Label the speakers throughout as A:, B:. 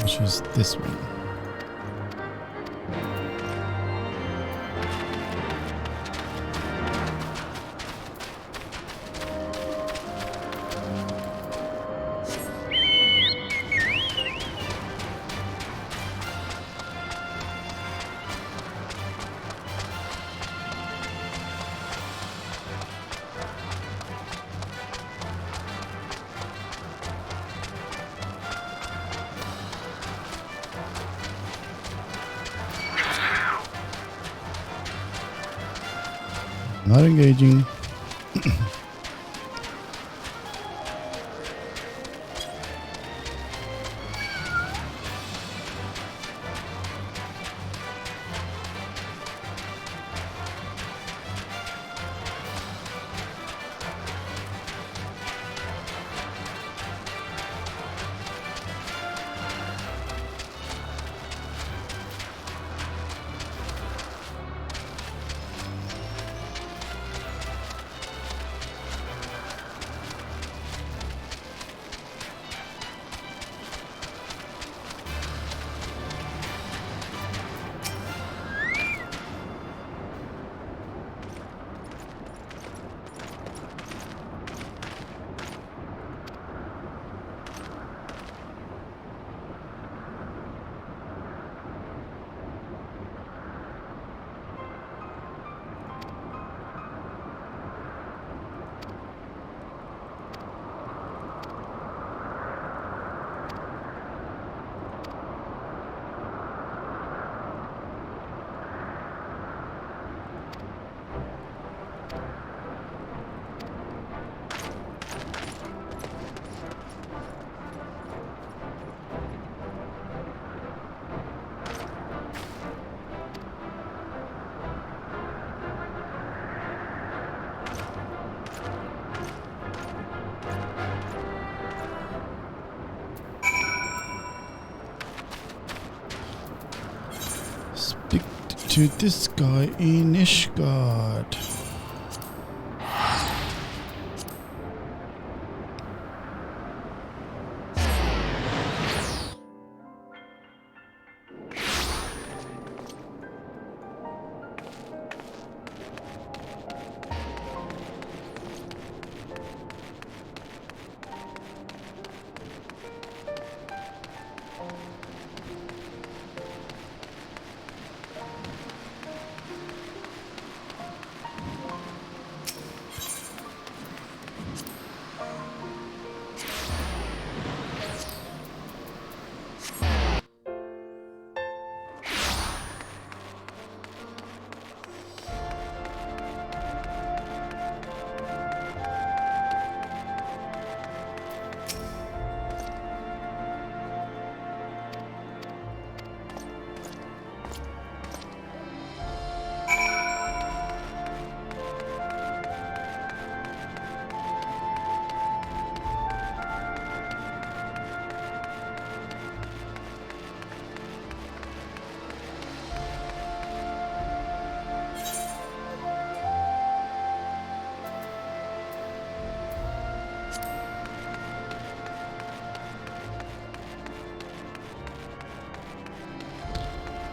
A: which is this one. Not engaging. To this guy in Ishgard.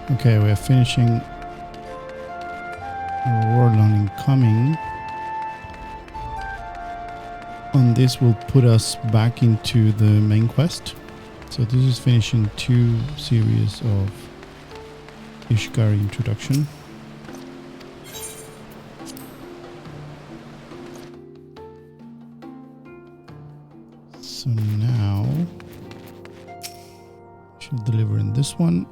A: Okay, we're finishing Warlord Incoming. And this will put us back into the main quest. So this is finishing 2 series of Ishgard introduction. So now should deliver in this one.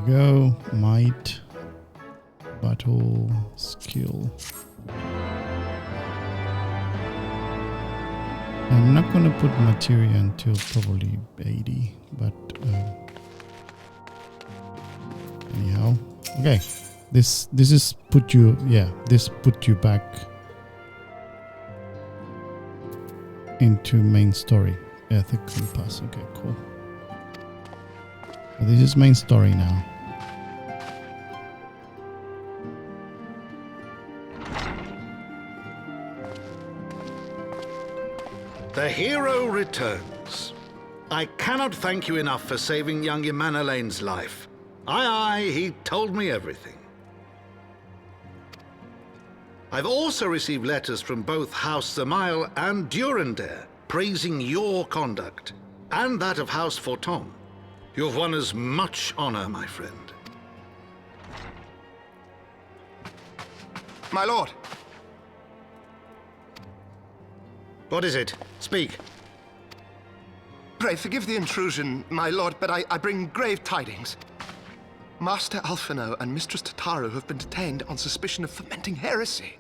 A: Go, might, battle, skill. I'm not gonna put materia until probably 80, but anyhow, okay. This is put you, yeah, this put you back into main story. Ethic compass. Okay, cool. So this is main story now.
B: The hero returns. I cannot thank you enough for saving young Imanolane's life. Aye, he told me everything. I've also received letters from both House Zamail and Durandare praising your conduct, and that of House Forton. You've won us much honor, my friend.
C: My lord!
B: What is it? Speak.
C: Pray forgive the intrusion, my lord, but I bring grave tidings. Master Alphino and Mistress Tataru have been detained on suspicion of fomenting heresy.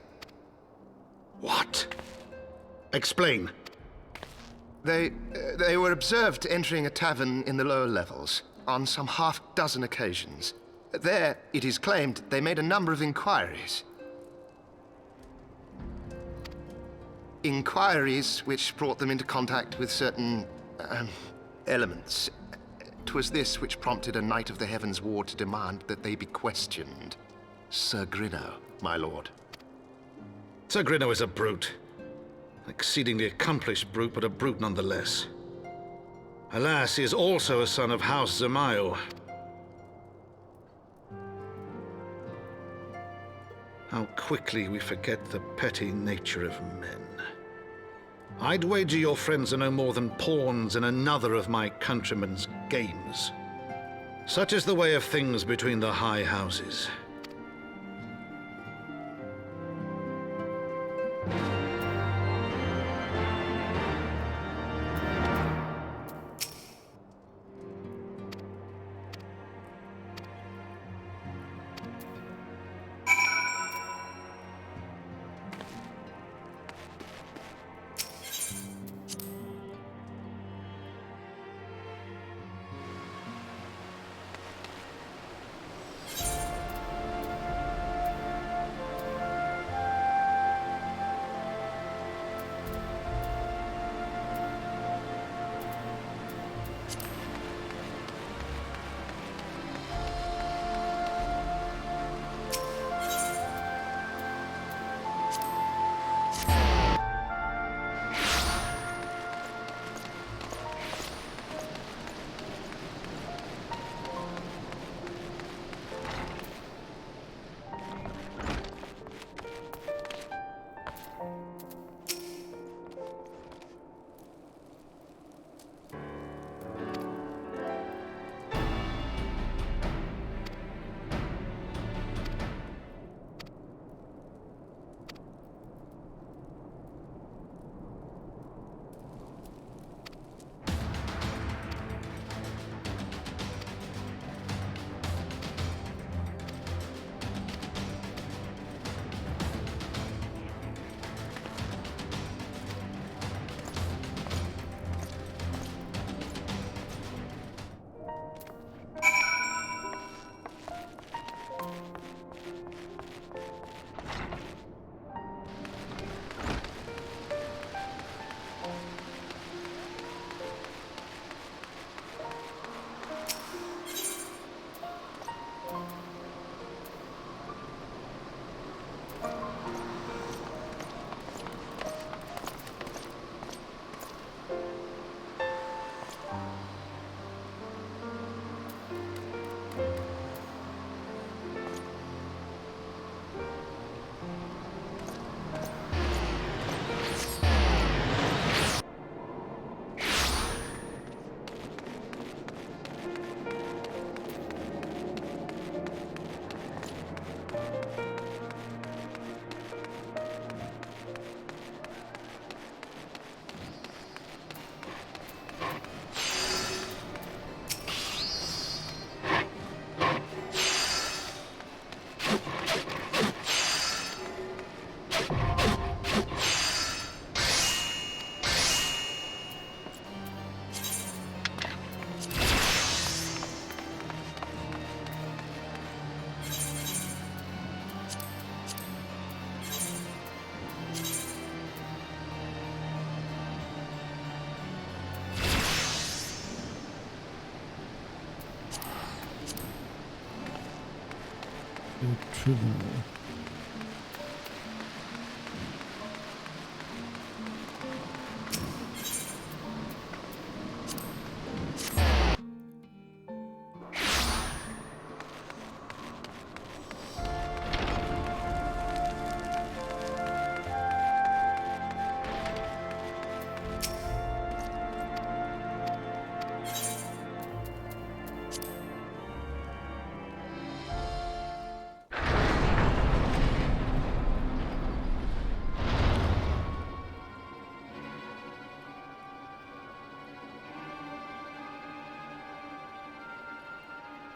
B: What? Explain.
C: They were observed entering a tavern in the lower levels on some half-dozen occasions. There, it is claimed, they made a number of inquiries. Inquiries which brought them into contact with certain elements. 'Twas this which prompted a Knight of the Heavens Ward to demand that they be questioned. Sir Grinno, my lord.
B: Sir Grinno is a brute. An exceedingly accomplished brute, but a brute nonetheless. Alas, he is also a son of House Zamail. How quickly we forget the petty nature of men. I'd wager your friends are no more than pawns in another of my countrymen's games. Such is the way of things between the high houses.
A: The tribunal.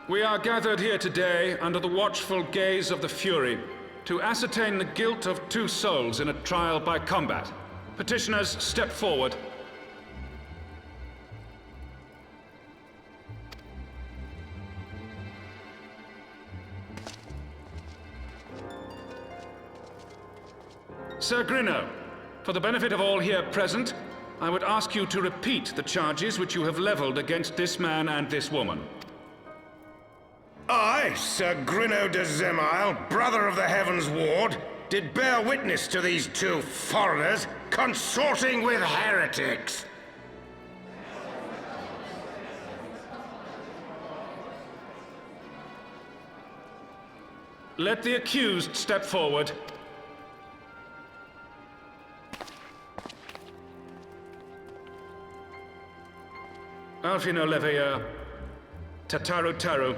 D: We are gathered here today under the watchful gaze of the Fury to ascertain the guilt of 2 souls in a trial by combat. Petitioners, step forward. Sir Grinno, for the benefit of all here present, I would ask you to repeat the charges which you have leveled against this man and this woman.
E: I, Sir Grinno de Zemile, brother of the Heavens Ward, did bear witness to these 2 foreigners consorting with heretics.
D: Let the accused step forward. Alfino Leveilleur, Tataru Taru,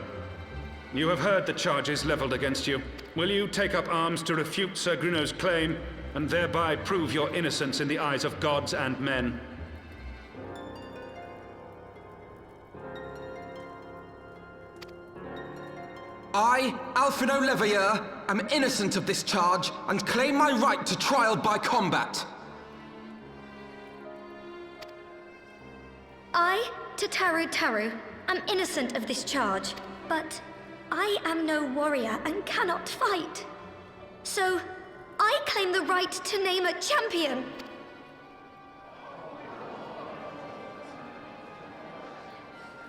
D: you have heard the charges leveled against you. Will you take up arms to refute Sir Grinno's claim, and thereby prove your innocence in the eyes of gods and men?
F: I, Alfino Leveilleur, am innocent of this charge, and claim my right to trial by combat.
G: I, Tataru Taru, am innocent of this charge, but I am no warrior and cannot fight. So, I claim the right to name a champion.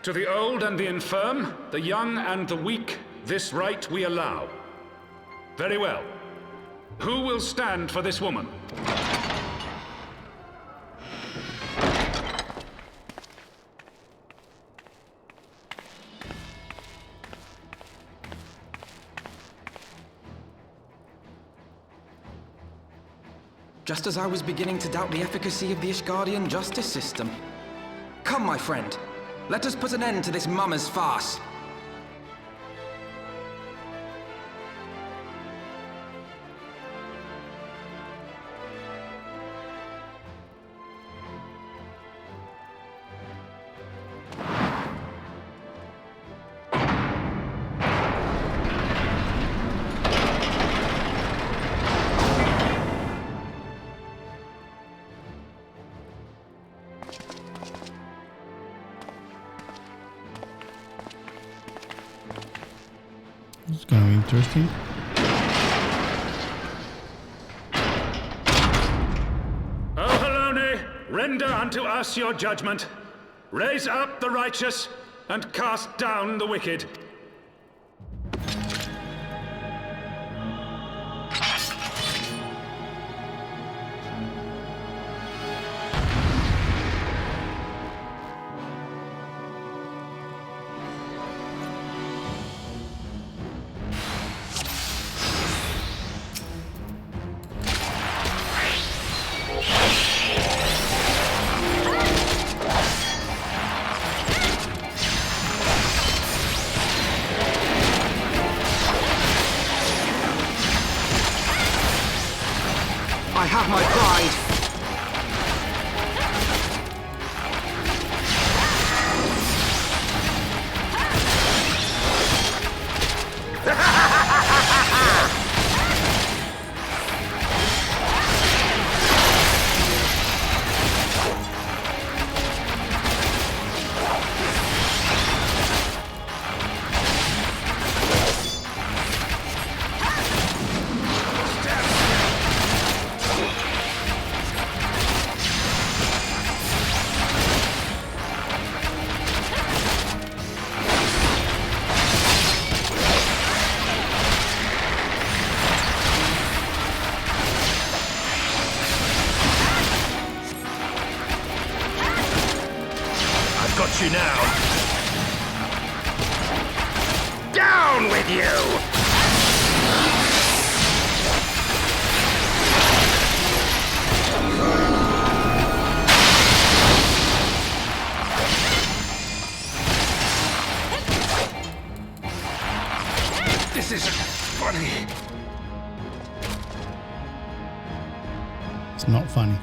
D: To the old and the infirm, the young and the weak, this right we allow. Very well. Who will stand for this woman?
F: Just as I was beginning to doubt the efficacy of the Ishgardian justice system. Come, my friend. Let us put an end to this mummer's farce.
A: It's kind of interesting.
D: O Halone, render unto us your judgment. Raise up the righteous, and cast down the wicked.
E: I've got you now. Down with you! This isn't funny.
A: It's not funny.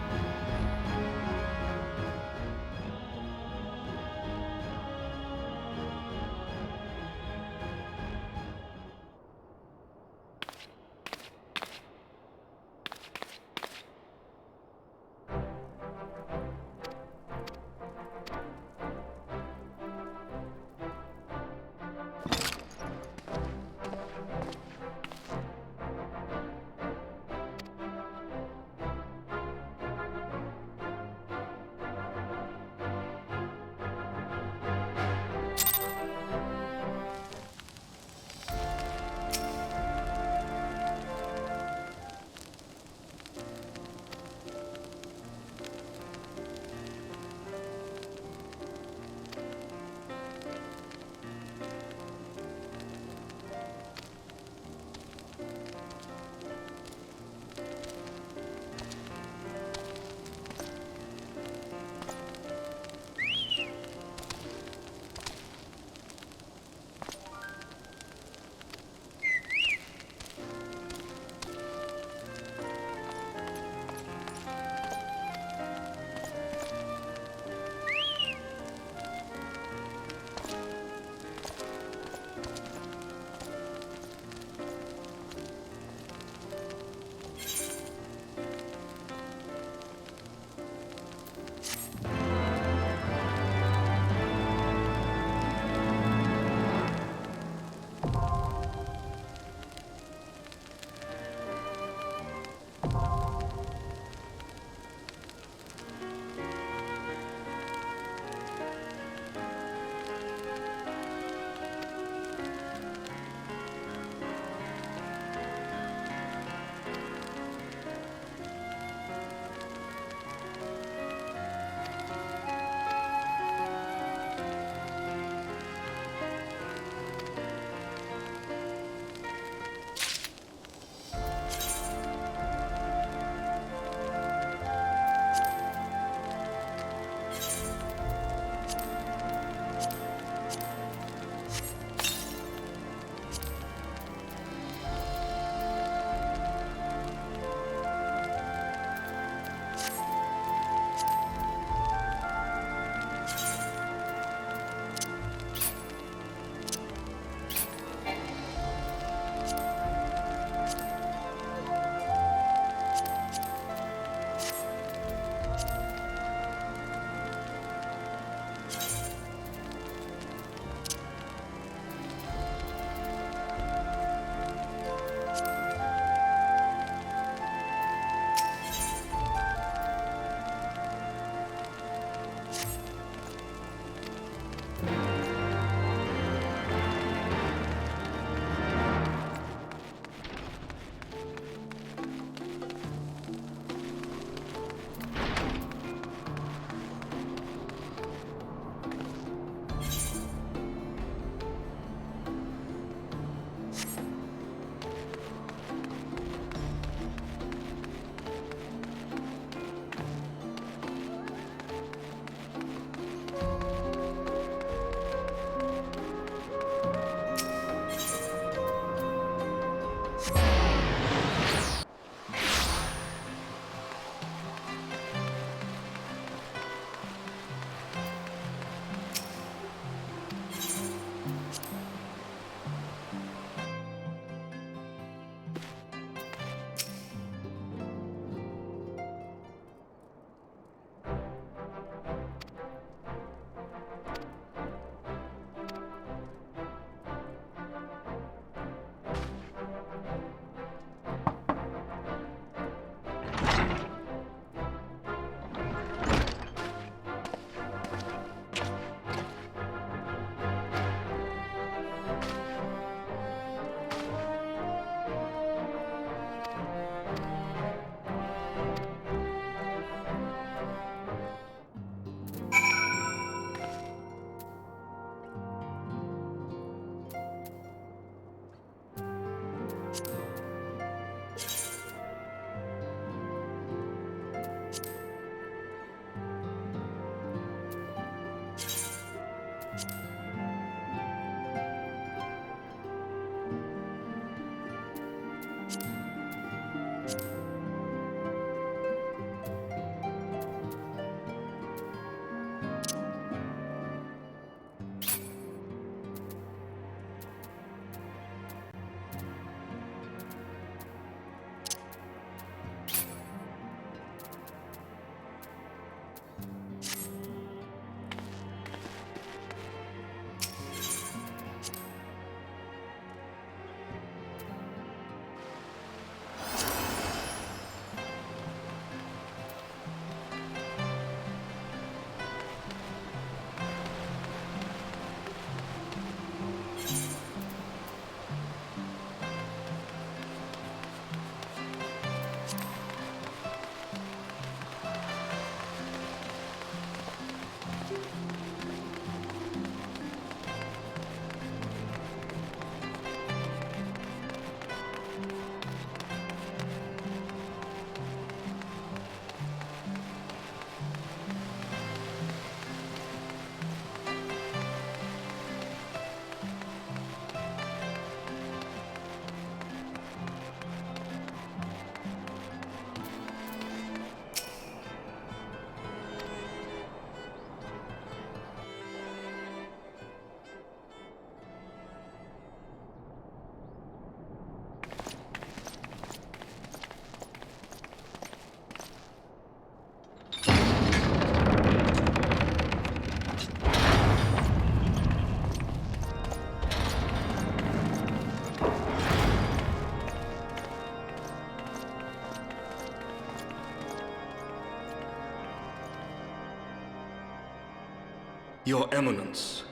H: Your Eminence,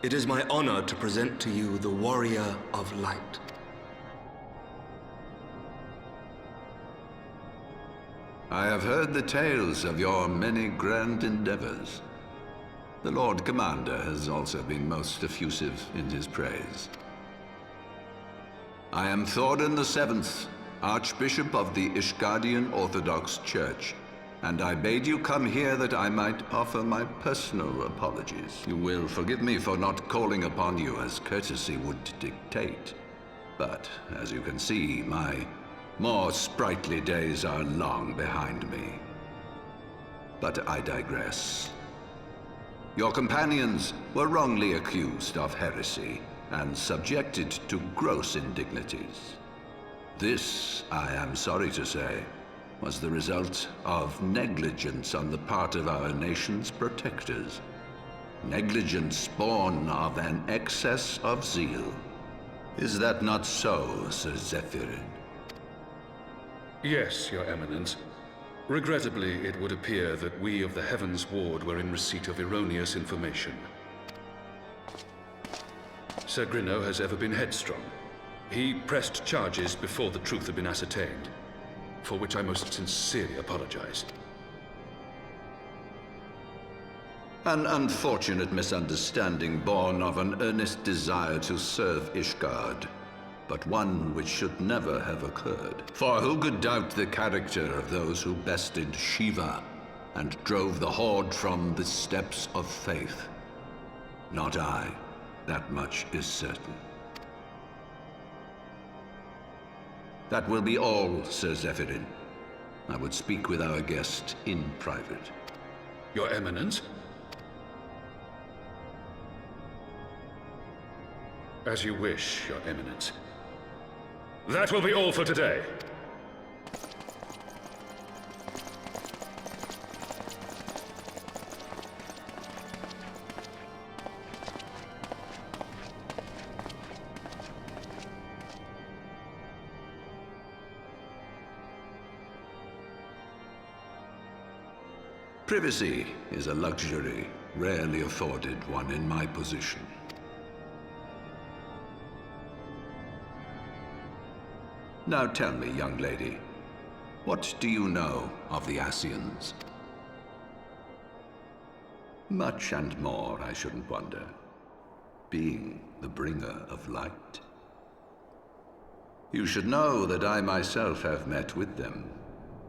H: it is my honor to present to you the Warrior of Light.
I: I have heard the tales of your many grand endeavors. The Lord Commander has also been most effusive in his praise. I am Thorin the Seventh, Archbishop of the Ishgardian Orthodox Church, and I bade you come here that I might offer my personal apologies. You will forgive me for not calling upon you as courtesy would dictate, but as you can see, my more sprightly days are long behind me. But I digress. Your companions were wrongly accused of heresy and subjected to gross indignities. This, I am sorry to say, was the result of negligence on the part of our nation's protectors. Negligence born of an excess of zeal. Is that not so, Sir Zephyrin?
D: Yes, Your Eminence. Regrettably, it would appear that we of the Heavens Ward were in receipt of erroneous information. Sir Grinno has ever been headstrong. He pressed charges before the truth had been ascertained, for which I most sincerely apologize.
I: An unfortunate misunderstanding born of an earnest desire to serve Ishgard, but one which should never have occurred. For who could doubt the character of those who bested Shiva and drove the Horde from the steps of faith? Not I. That much is certain. That will be all, Sir Zephyrin. I would speak with our guest in private.
D: Your Eminence? As you wish, Your Eminence. That will be all for today.
I: Privacy is a luxury rarely afforded one in my position. Now tell me, young lady, what do you know of the Ascians? Much and more, I shouldn't wonder, being the bringer of light. You should know that I myself have met with them,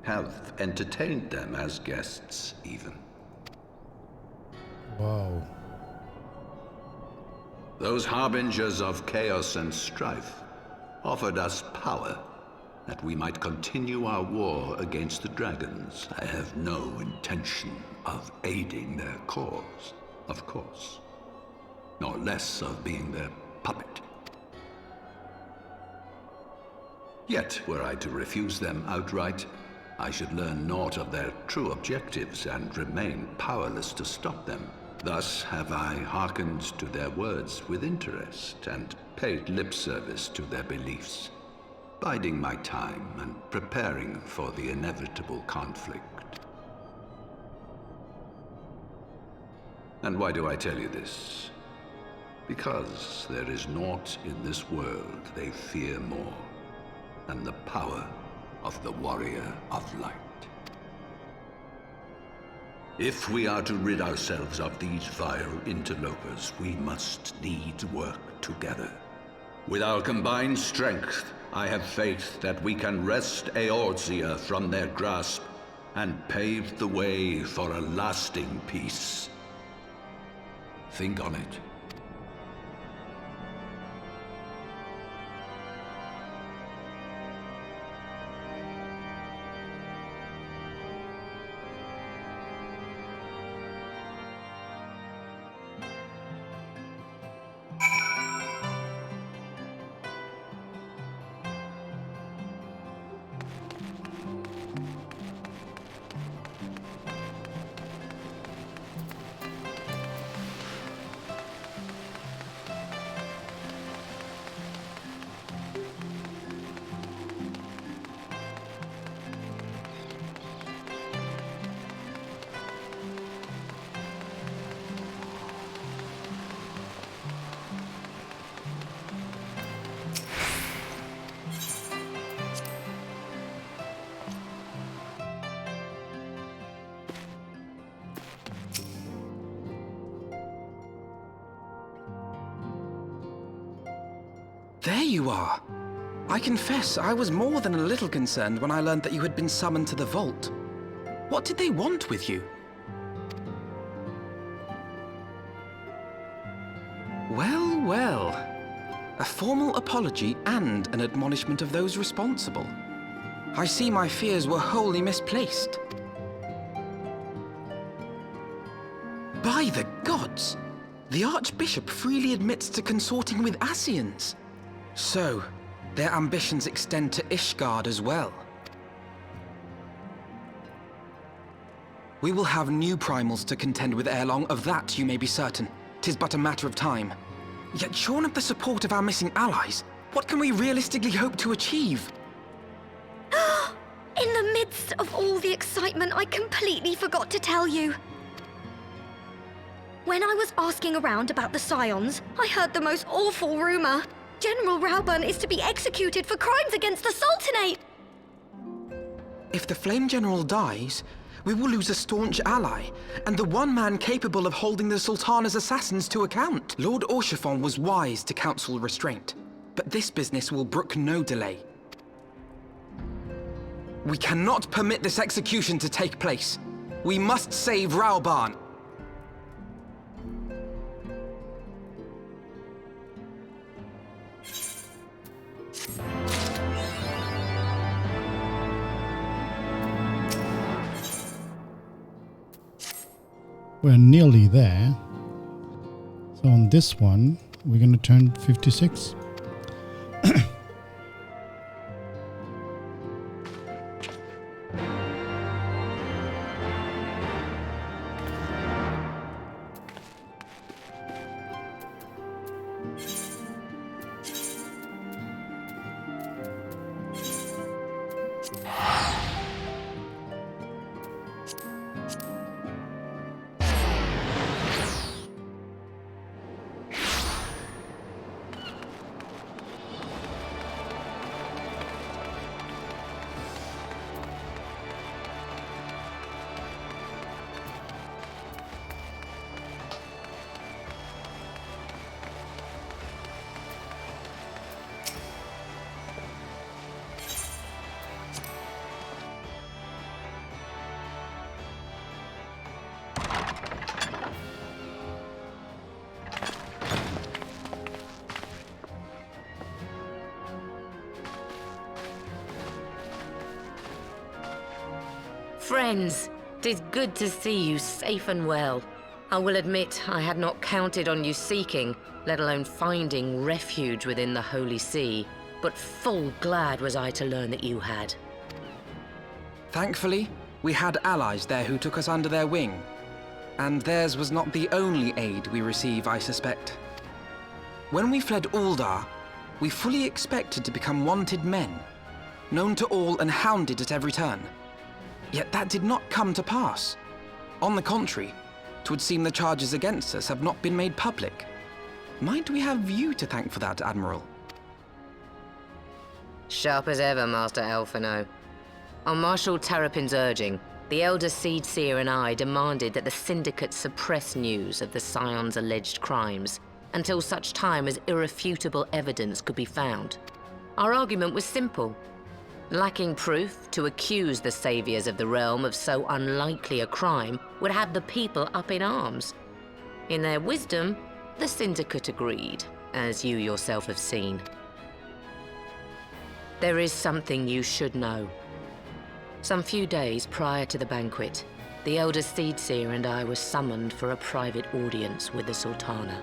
I: have entertained them as guests, even.
A: Wow.
I: Those harbingers of chaos and strife offered us power that we might continue our war against the dragons. I have no intention of aiding their cause, of course, nor less of being their puppet. Yet, were I to refuse them outright, I should learn naught of their true objectives and remain powerless to stop them. Thus have I hearkened to their words with interest and paid lip service to their beliefs, biding my time and preparing for the inevitable conflict. And why do I tell you this? Because there is naught in this world they fear more than the power of the Warrior of Light. If we are to rid ourselves of these vile interlopers, we must needs work together. With our combined strength, I have faith that we can wrest Eorzea from their grasp and pave the way for a lasting peace. Think on it.
F: There you are. I confess, I was more than a little concerned when I learned that you had been summoned to the vault. What did they want with you? Well, well. A formal apology and an admonishment of those responsible. I see my fears were wholly misplaced. By the gods! The Archbishop freely admits to consorting with Ascians. So, their ambitions extend to Ishgard as well. We will have new primals to contend with ere long, of that you may be certain. 'Tis but a matter of time. Yet shorn of the support of our missing allies, what can we realistically hope to achieve?
G: In the midst of all the excitement, I completely forgot to tell you. When I was asking around about the Scions, I heard the most awful rumor. General Rauburn is to be executed for crimes against the Sultanate!
F: If the Flame General dies, we will lose a staunch ally, and the one man capable of holding the Sultana's assassins to account. Lord Orchiffon was wise to counsel restraint, but this business will brook no delay. We cannot permit this execution to take place. We must save Rauburn.
A: We're nearly there. So on this one, we're going to turn 56.
J: Friends, 'tis good to see you safe and well. I will admit I had not counted on you seeking, let alone finding refuge within the Holy See, but full glad was I to learn that you had.
F: Thankfully, we had allies there who took us under their wing. And theirs was not the only aid we receive, I suspect. When we fled Uldar, we fully expected to become wanted men, known to all and hounded at every turn. Yet that did not come to pass. On the contrary, 'twould seem the charges against us have not been made public. Might we have you to thank for that, Admiral?
J: Sharp as ever, Master Alphino. On Marshal Terrapin's urging, the Elder Seed Seer and I demanded that the Syndicate suppress news of the Scion's alleged crimes until such time as irrefutable evidence could be found. Our argument was simple. Lacking proof, to accuse the saviors of the realm of so unlikely a crime would have the people up in arms. In their wisdom, the Syndicate agreed, as you yourself have seen. There is something you should know. Some few days prior to the banquet, the Elder Seedseer and I were summoned for a private audience with the Sultana.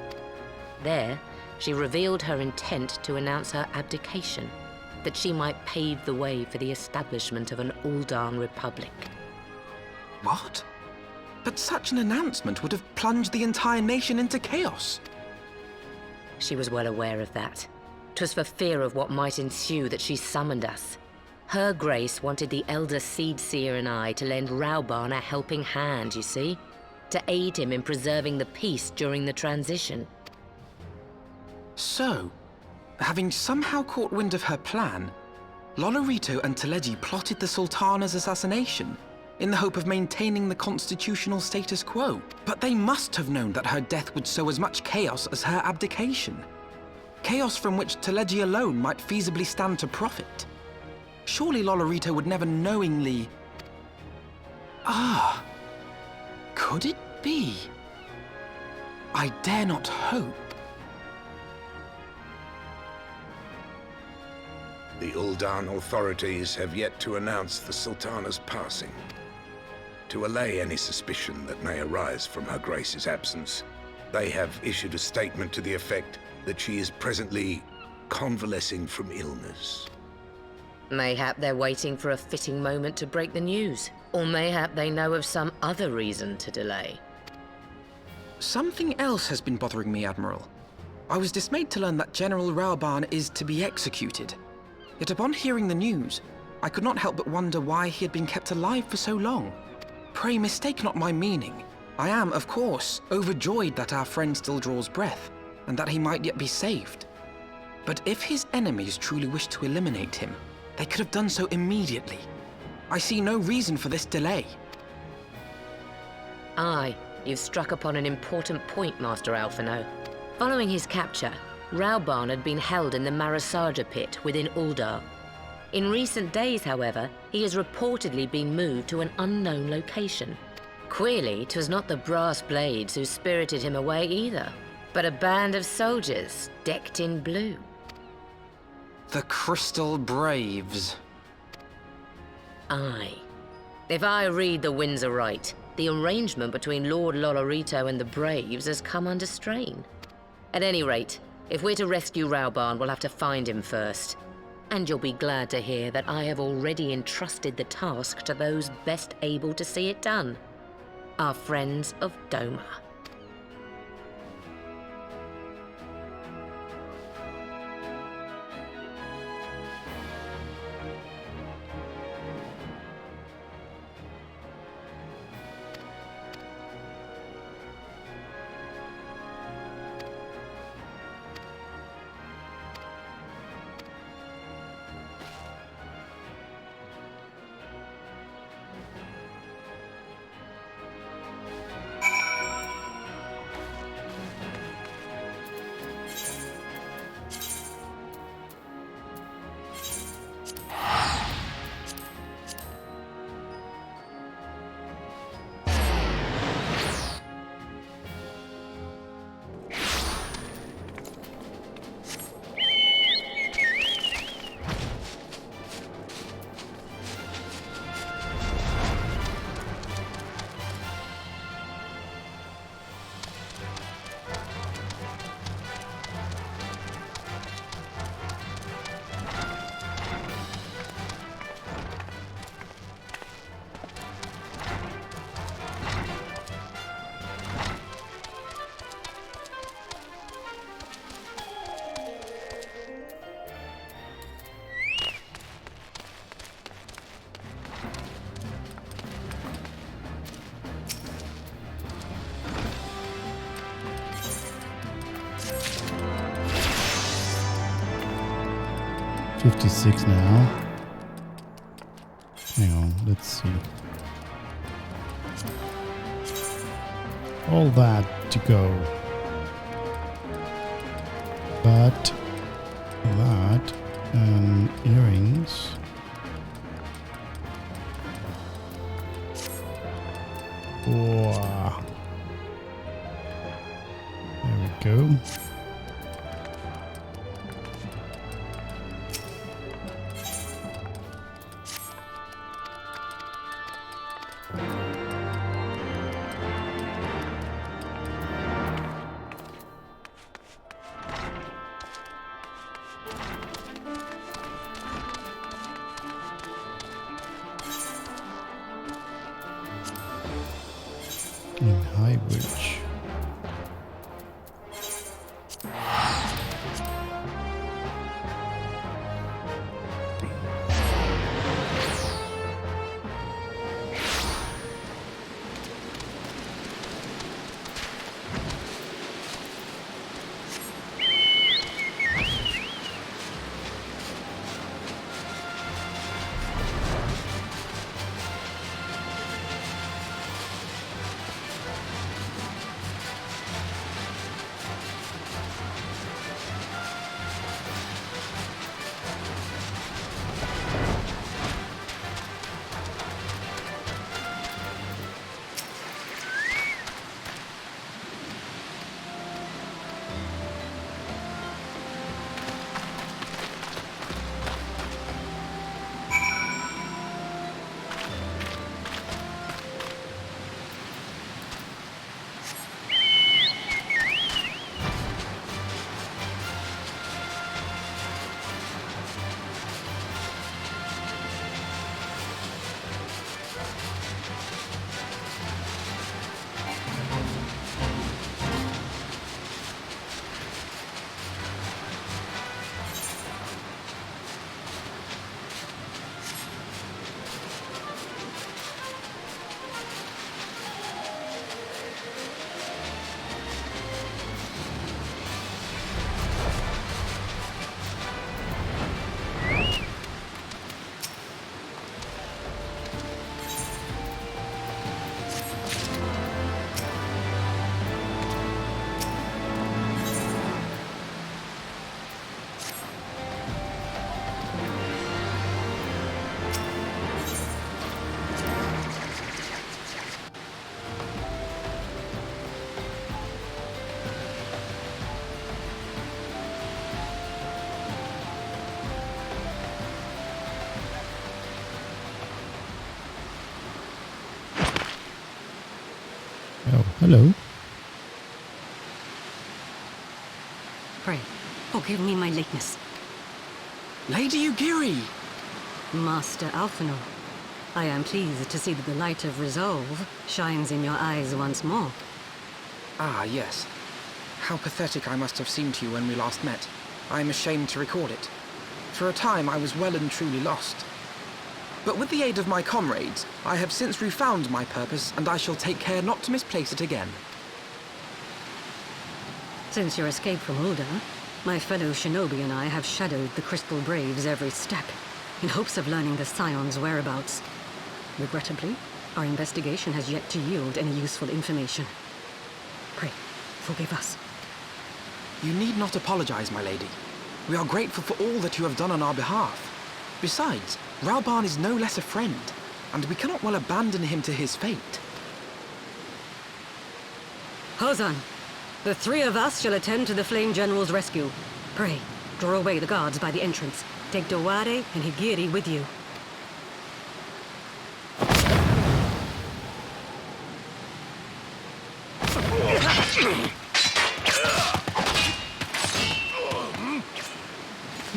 J: There, she revealed her intent to announce her abdication, that she might pave the way for the establishment of an Uldan Republic.
F: What? But such an announcement would have plunged the entire nation into chaos.
J: She was well aware of that. 'Twas for fear of what might ensue that she summoned us. Her Grace wanted the Elder Seedseer and I to lend Rauburn a helping hand, you see? To aid him in preserving the peace during the transition.
F: So, having somehow caught wind of her plan, Lolorito and Teleji plotted the Sultana's assassination in the hope of maintaining the constitutional status quo. But they must have known that her death would sow as much chaos as her abdication. Chaos from which Telegia alone might feasibly stand to profit. Surely Lolorito would never knowingly... Ah, could it be? I dare not hope.
E: The Uldan authorities have yet to announce the Sultana's passing. To allay any suspicion that may arise from Her Grace's absence, they have issued a statement to the effect that she is presently convalescing from illness.
J: Mayhap they're waiting for a fitting moment to break the news. Or mayhap they know of some other reason to delay.
F: Something else has been bothering me, Admiral. I was dismayed to learn that General Raoban is to be executed. Yet upon hearing the news, I could not help but wonder why he had been kept alive for so long. Pray mistake not my meaning. I am, of course, overjoyed that our friend still draws breath, and that he might yet be saved. But if his enemies truly wished to eliminate him, they could have done so immediately. I see no reason for this delay.
J: Aye, you've struck upon an important point, Master Alphino. Following his capture, Raoban had been held in the Marasaja pit within Uldar. In recent days, however, he has reportedly been moved to an unknown location. Queerly, 'twas not the brass blades who spirited him away either, but a band of soldiers decked in blue.
F: The Crystal Braves.
J: Aye. If I read the winds aright, the arrangement between Lord Lolorito and the Braves has come under strain. At any rate, if we're to rescue Raoban, we'll have to find him first. And you'll be glad to hear that I have already entrusted the task to those best able to see it done. Our friends of Doma.
A: $56 now. Hang on, let's see. All that to go. But that and earrings. Wow. There we go. In Highbridge. Hello.
K: Pray, forgive me my lateness.
F: Lady Ugiri!
K: Master Alphino, I am pleased to see that the light of resolve shines in your eyes once more.
F: Ah, yes. How pathetic I must have seemed to you when we last met. I am ashamed to recall it. For a time, I was well and truly lost. But with the aid of my comrades, I have since refound my purpose, and I shall take care not to misplace it again.
K: Since your escape from Ulda, my fellow shinobi and I have shadowed the Crystal Braves every step, in hopes of learning the Scion's whereabouts. Regrettably, our investigation has yet to yield any useful information. Pray, forgive us.
F: You need not apologize, my lady. We are grateful for all that you have done on our behalf. Besides, Raoban is no less a friend, and we cannot well abandon him to his fate.
K: Hozan, the three of us shall attend to the Flame General's rescue. Pray, draw away the guards by the entrance. Take Doware and Higiri with you.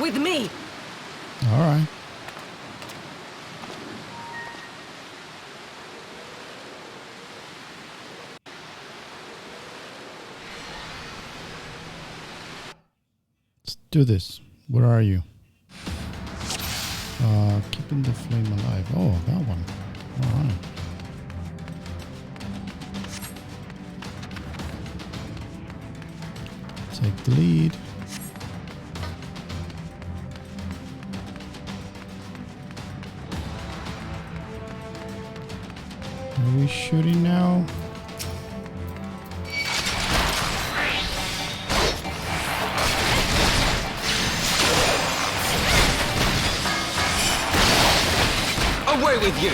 K: With me!
A: All right. Let's do this. Where are you? Keeping the flame alive. Oh, that one. All right. Take the lead. Are we shooting now?
F: Away with you!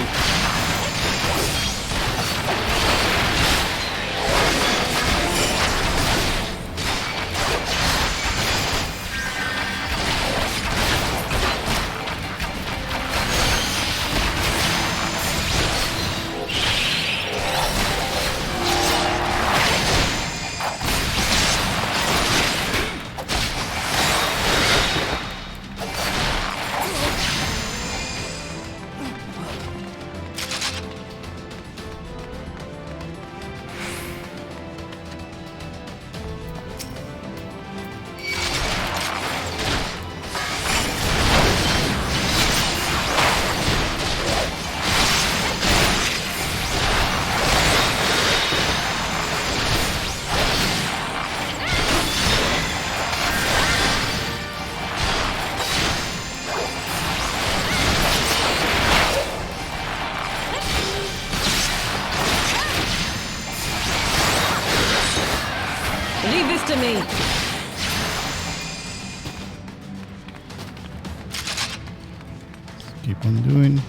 K: Leave this to me!
A: Keep on doing.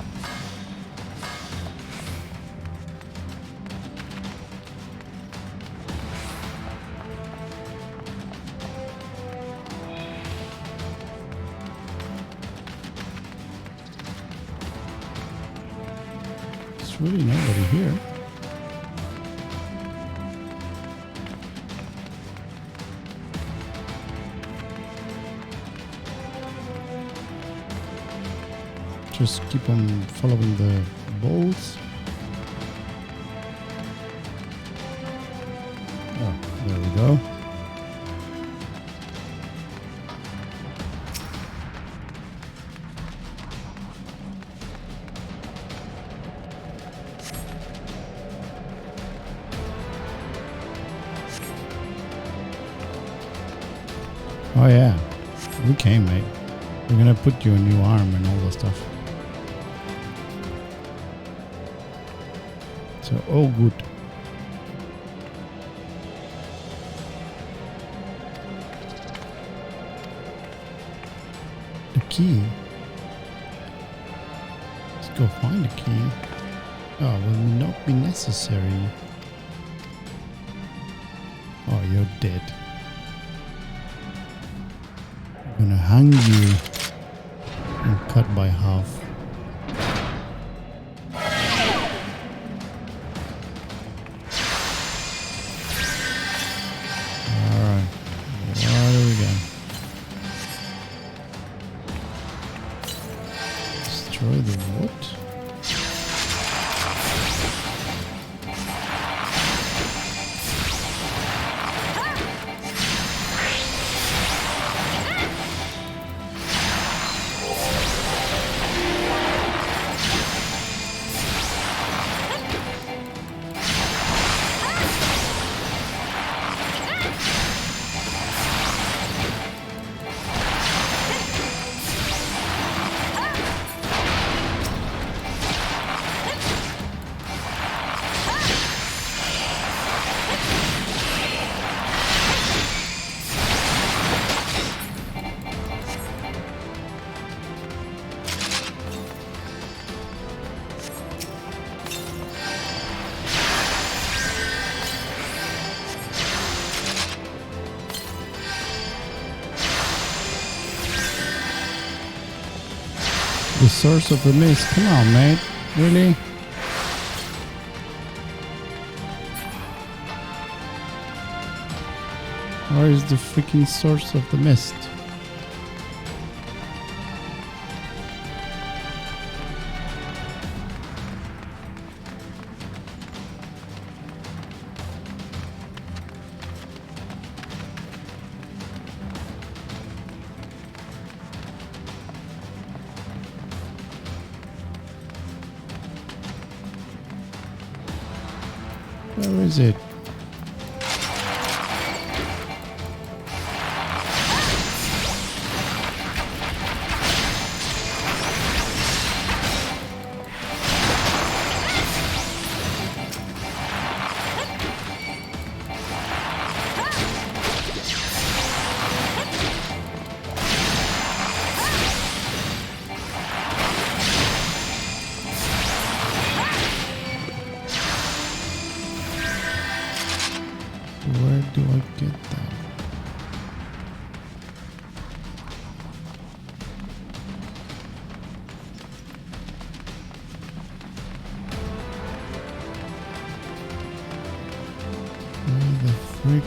A: There's really nobody here. Just keep on following the bolts. Oh, there we go. Oh yeah, we came, mate. We're gonna put you a new arm and all that stuff. So, all good. The key. Let's go find the key. Oh, will not be necessary. Oh, you're dead. I'm gonna hang you and cut by half. Destroy the what? The source of the mist. Come on, mate. Really? Where is the freaking source of the mist? Where is it? Where do I get that? Where the frick?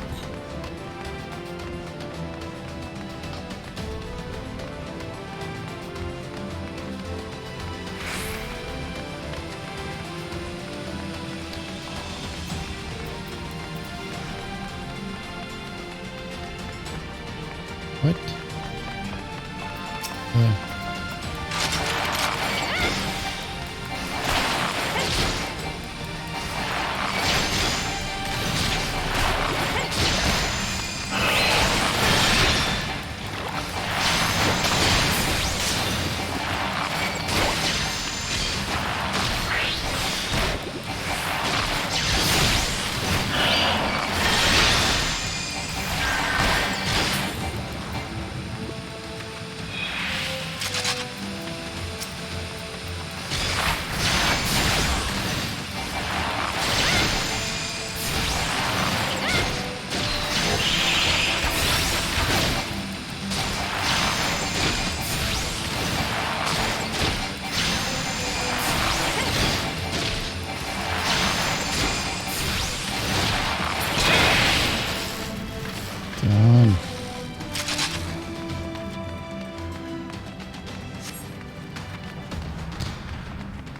A: What? Done.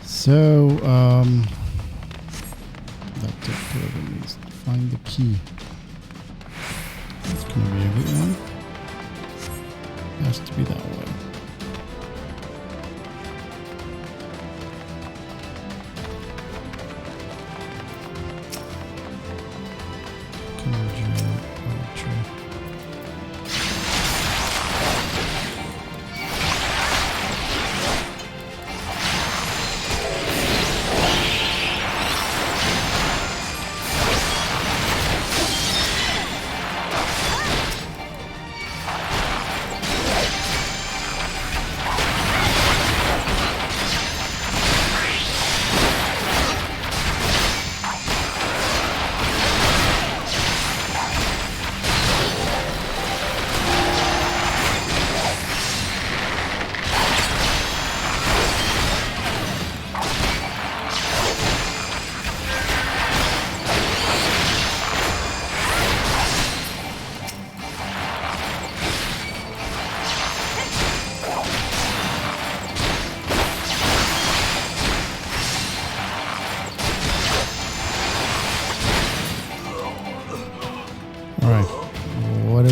A: So, that took whoever needs to find the key. That's gonna be a good one. Has to be that way.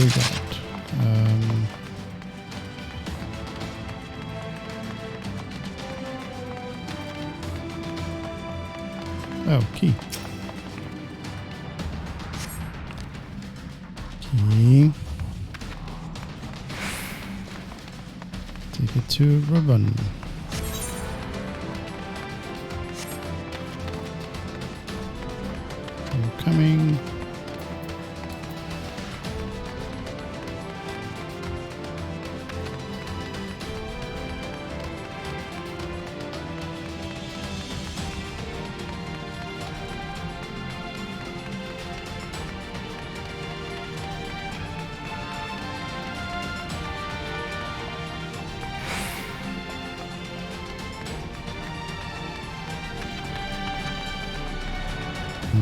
A: we got? Oh, key. Key. Take it to Raven. I'm coming.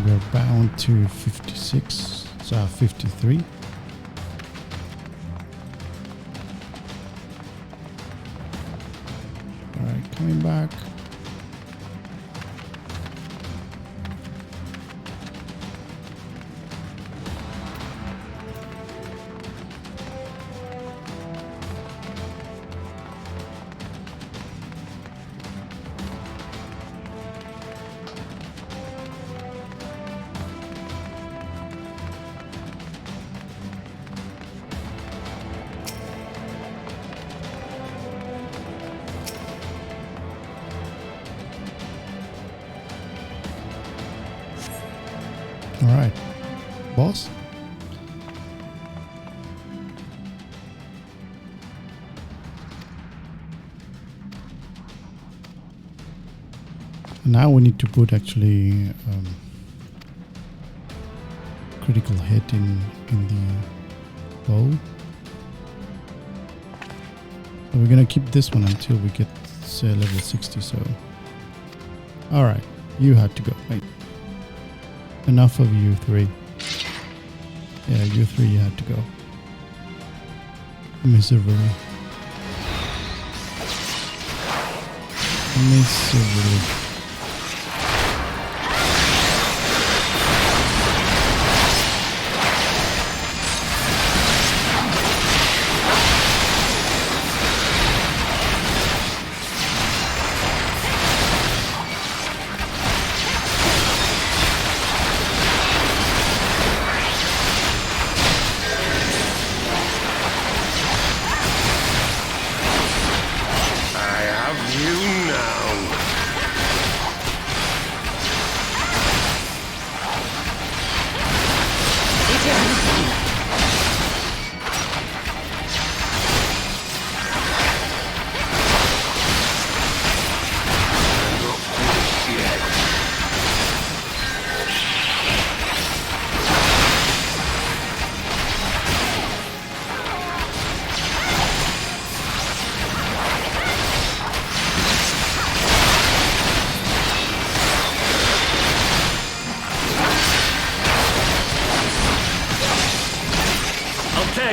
A: We're bound to 56, so 53. Alright, coming back. Alright, boss. Now we need to put actually critical hit in the bow. But we're gonna keep this one until we get level 60. So, all right, you had to go. Wait. Enough of you three. Yeah, you three, you had to go. Miserably. Miserably.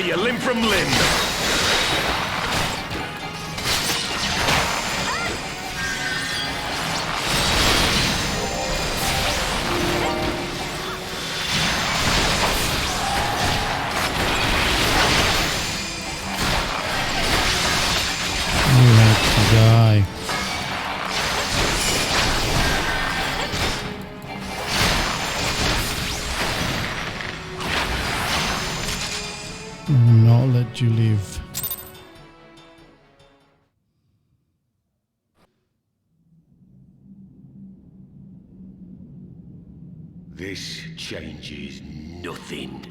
L: You limb from limb.
A: You have to die. I will not let you live.
L: This changes nothing.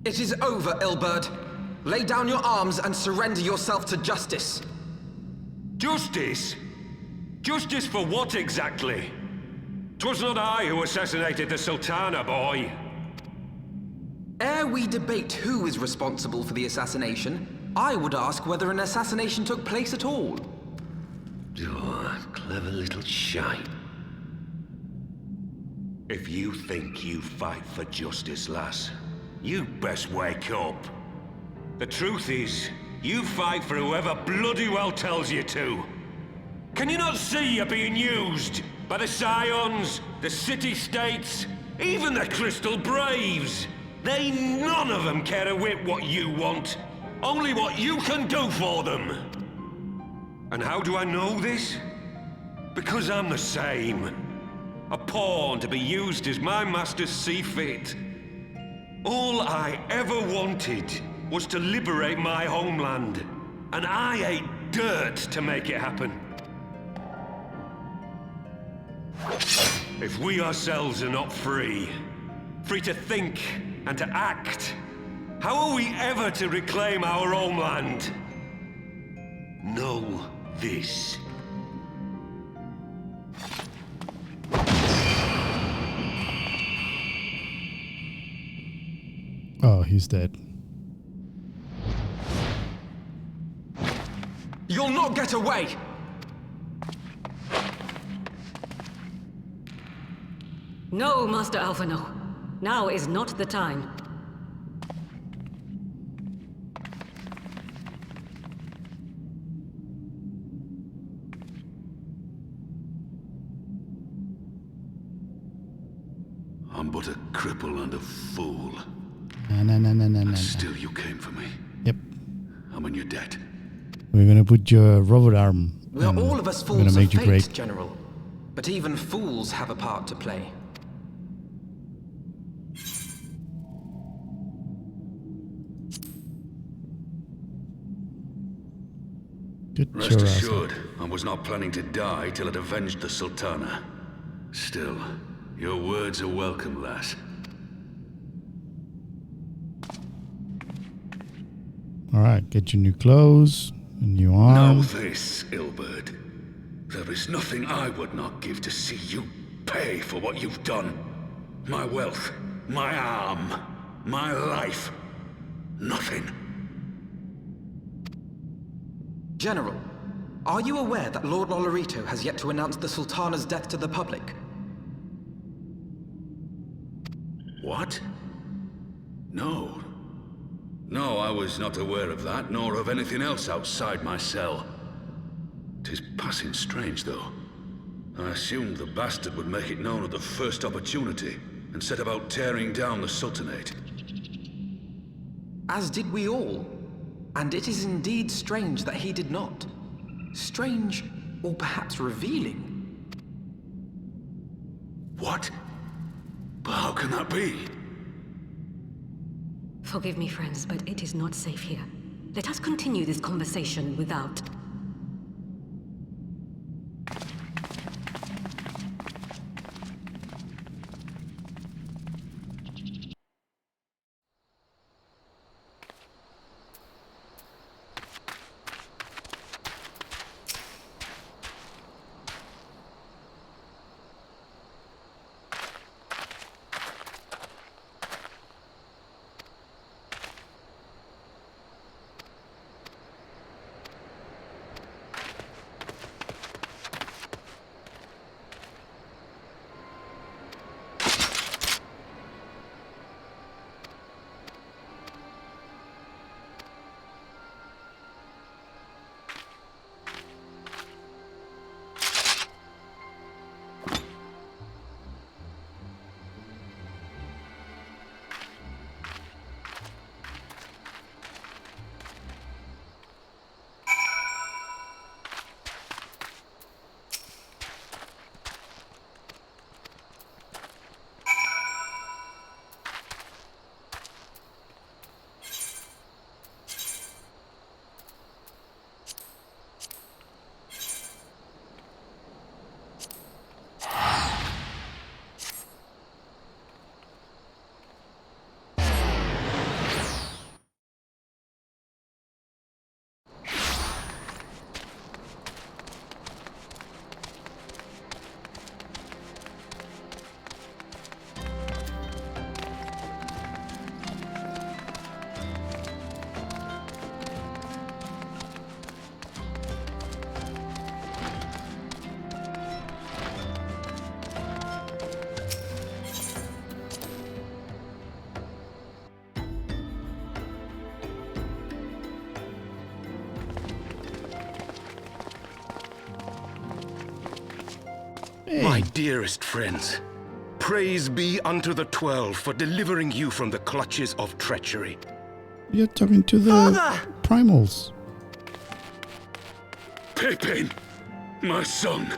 F: It is over, Ilberd. Lay down your arms and surrender yourself to justice.
L: Justice? Justice for what exactly? 'Twas not I who assassinated the Sultana, boy.
F: Ere we debate who is responsible for the assassination, I would ask whether an assassination took place at all.
L: Oh, clever little shite. If you think you fight for justice, lass, you best wake up. The truth is, you fight for whoever bloody well tells you to. Can you not see you're being used by the Scions, the city-states, even the Crystal Braves? They none of them care a whit what you want. Only what you can do for them. And how do I know this? Because I'm the same. A pawn to be used as my masters see fit. All I ever wanted was to liberate my homeland. And I ate dirt to make it happen. If we ourselves are not free to think and to act, how are we ever to reclaim our homeland? Know this.
A: Oh, he's dead.
F: You'll not get away!
K: No, Master Alphino. Now is not the time.
M: I'm but a cripple and a fool.
A: No.
M: Still you came for me.
A: Yep.
M: I'm in your debt.
A: We're gonna put your robot arm.
F: We are all of us
A: we're gonna
F: fools
A: make
F: of
A: you great.
F: fate, General. But even fools have a part to play.
M: Rest assured, I was not planning to die till I'd avenged the Sultana. Still, your words are welcome, lass.
A: Alright, get your new clothes, a new arm.
M: Know this, Ilberd. There is nothing I would not give to see you pay for what you've done. My wealth, my arm, my life. Nothing.
F: General, are you aware that Lord Olorito has yet to announce the Sultana's death to the public?
M: What? No. No, I was not aware of that, nor of anything else outside my cell. 'Tis passing strange, though. I assumed the bastard would make it known at the first opportunity, and set about tearing down the Sultanate.
F: As did we all. And it is indeed strange that he did not. Strange, or perhaps revealing.
M: What? But how can that be?
K: Forgive me, friends, but it is not safe here. Let us continue this conversation without...
M: My dearest friends,
N: Praise be unto the 12 for delivering you from the clutches of treachery.
A: You're talking to the primals.
M: Pippin! My son!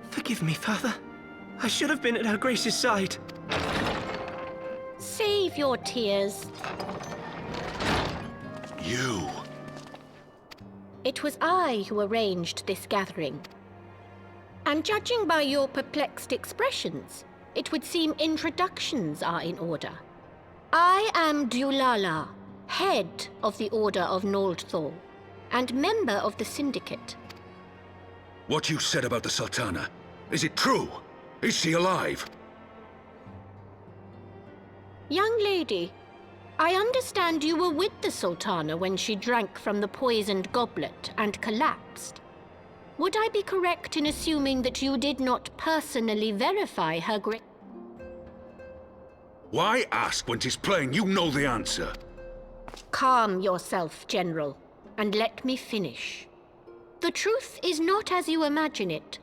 O: Forgive me, Father. I should have been at Her Grace's side.
P: Save your tears.
M: You!
P: It was I who arranged this gathering. And judging by your perplexed expressions, it would seem introductions are in order. I am Dulala, head of the Order of Noldthor, and member of the Syndicate.
M: What you said about the Sultana, is it true? Is she alive?
P: Young lady, I understand you were with the Sultana when she drank from the poisoned goblet and collapsed. Would I be correct in assuming that you did not personally verify her great...
M: Why ask when 'tis plain you know the answer?
P: Calm yourself, General, and let me finish. The truth is not as you imagine it.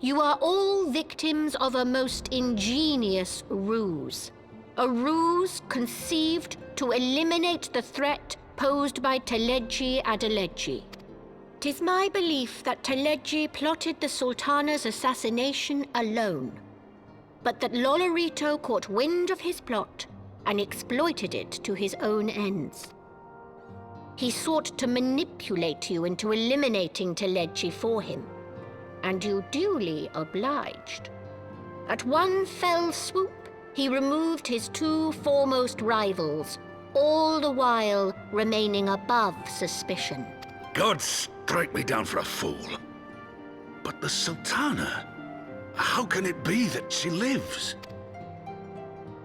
P: You are all victims of a most ingenious ruse. A ruse conceived to eliminate the threat posed by Teleji Adeleji. 'Tis my belief that Teleji plotted the Sultana's assassination alone, but that Lolorito caught wind of his plot and exploited it to his own ends. He sought to manipulate you into eliminating Teleji for him, and you duly obliged. At one fell swoop, he removed his two foremost rivals, all the while remaining above suspicion.
M: God strike me down for a fool. But the Sultana, how can it be that she lives?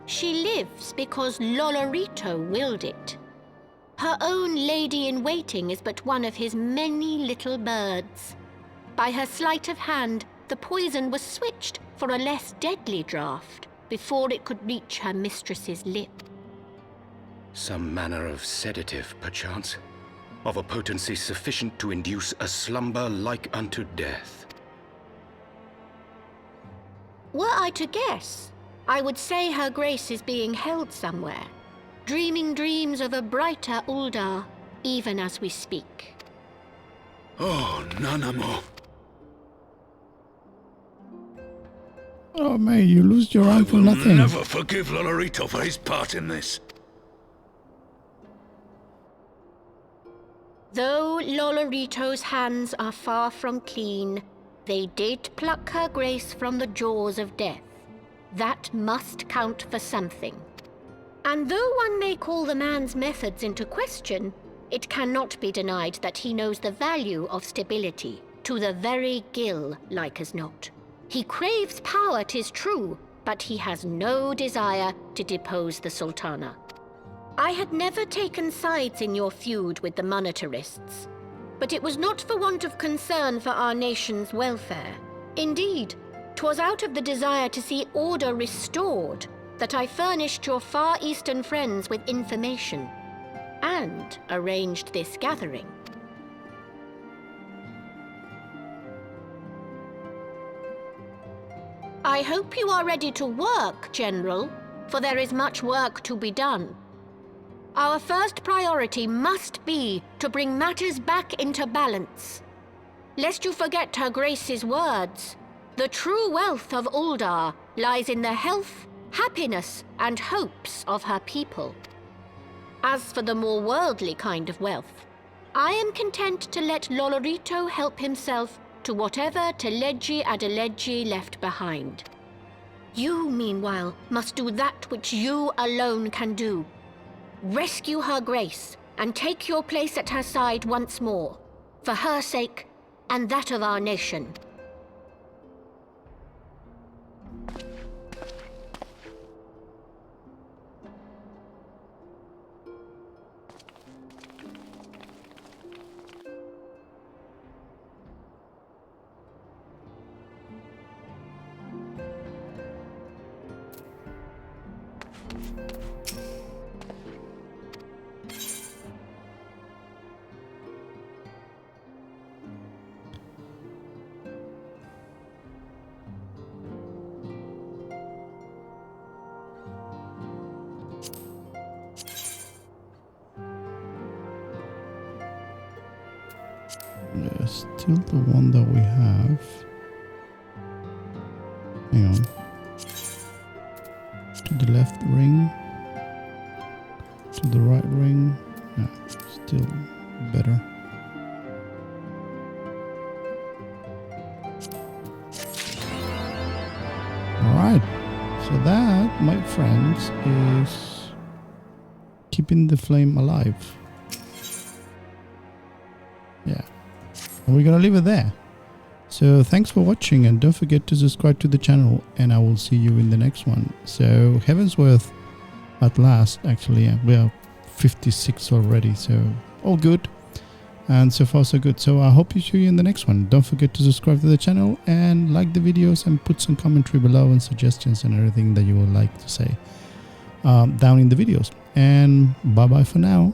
P: She lives because Lolorito willed it. Her own lady-in-waiting is but one of his many little birds. By her sleight of hand, the poison was switched for a less deadly draught before it could reach her mistress's lip.
N: Some manner of sedative, perchance, of a potency sufficient to induce a slumber like unto death.
P: Were I to guess, I would say Her Grace is being held somewhere, dreaming dreams of a brighter Uldar, even as we speak.
M: Oh, Nanamo.
A: Oh, mate, you lose your arm for nothing.
M: I will never forgive Lolorito for his part in this.
P: Though Lolorito's hands are far from clean, they did pluck Her Grace from the jaws of death. That must count for something. And though one may call the man's methods into question, it cannot be denied that he knows the value of stability, to the very gill, like as not. He craves power, 'tis true, but he has no desire to depose the Sultana. I had never taken sides in your feud with the monetarists, but it was not for want of concern for our nation's welfare. Indeed, 'twas out of the desire to see order restored that I furnished your Far Eastern friends with information and arranged this gathering. I hope you are ready to work, General, for there is much work to be done. Our first priority must be to bring matters back into balance. Lest you forget Her Grace's words, the true wealth of Uldar lies in the health, happiness, and hopes of her people. As for the more worldly kind of wealth, I am content to let Lolorito help himself to whatever Teleji Adeleji left behind. You, meanwhile, must do that which you alone can do. Rescue Her Grace and take your place at her side once more, for her sake and that of our nation.
A: still the one that we have. Hang on. To the left ring. To the right ring. No, still better. Alright. So that, my friends, is keeping the flame alive. Yeah. And we're gonna leave it there. So thanks for watching, and don't forget to subscribe to the channel, and I will see you in the next one. So Heavensworth at last, actually, we are 56 already, so all good. And so far so good. So I hope to see you in the next one. Don't forget to subscribe to the channel and like the videos, and put some commentary below and suggestions and everything that you would like to say down in the videos. And bye bye for now.